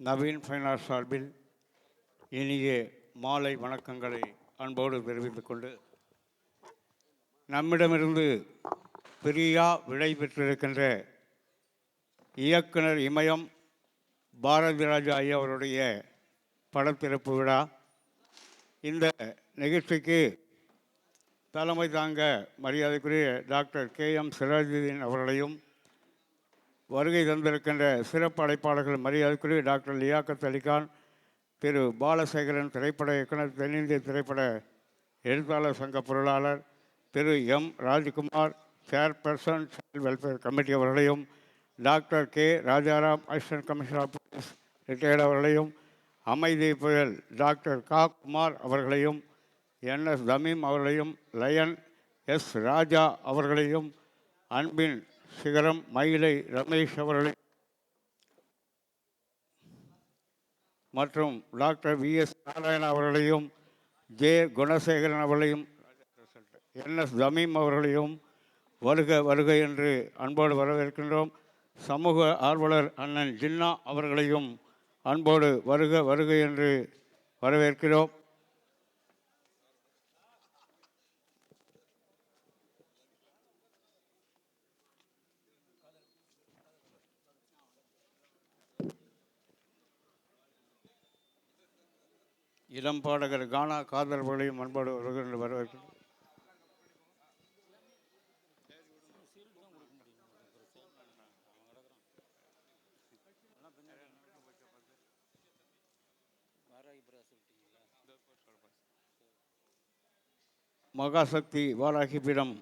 Naveen finance சார்பில் இனிய மாலை வணக்கங்களை அன்போடு தெரிவித்துக் கொண்டு, நம்மிடமிருந்து பிரியா விடை பெற்றிருக்கின்ற இயக்குனர் இமயம் பாரதிராஜா ஐயா அவருடைய படத்திறப்பு விழா. இந்த நிகழ்ச்சிக்கு தலைமை தாங்க மரியாதைக்குரிய டாக்டர் KM சிராஜுதீன் அவர்களையும், வருகை தந்திருக்கின்ற சிறப்பு அழைப்பாளர்கள் மரியாதைக்குரிய டாக்டர் லியாக்கத் அலிகான், திரு பாலசேகரன் திரைப்பட இயக்குனர், தென்னிந்திய திரைப்பட எழுத்தாளர் சங்க பொருளாளர் திரு M Rajkumar, chairperson child welfare committee அவர்களையும், doctor K Rajaram, assistant commissioner of police retired அவர்களையும், அமைதி புயல் டாக்டர் K குமார் அவர்களையும், NS தமீம் அவர்களையும், லயன் S ராஜா அவர்களையும், அன்பின் சிகரம் மயிலை ரமேஷ் அவர்களையும் மற்றும் டாக்டர் VS நாராயண அவர்களையும், J குணசேகரன் அவர்களையும், NS தமீம் அவர்களையும் வருக வருக என்று அன்போடு வரவேற்கின்றோம். சமூக ஆர்வலர் அண்ணன் ஜின்னா அவர்களையும் அன்போடு வருக வருக என்று வரவேற்கிறோம். இளம் பாடகர் கானா காதல் அவர்களையும் அன்போடு வருக என்று வரவேற்கிறோம். மகாசக்தி வாராகி பீடம்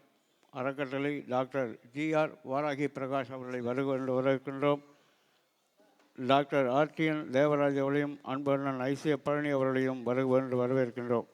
அறக்கட்டளை டாக்டர் GR வாராகி பிரகாஷ் அவர்களை வருக என்று வரவேற்கின்றோம். டாக்டர் RTN தேவராஜ் அவர்களையும், அன்பண்ணன் ICF பழனி அவர்களையும் வருக என்று வரவேற்கின்றோம்.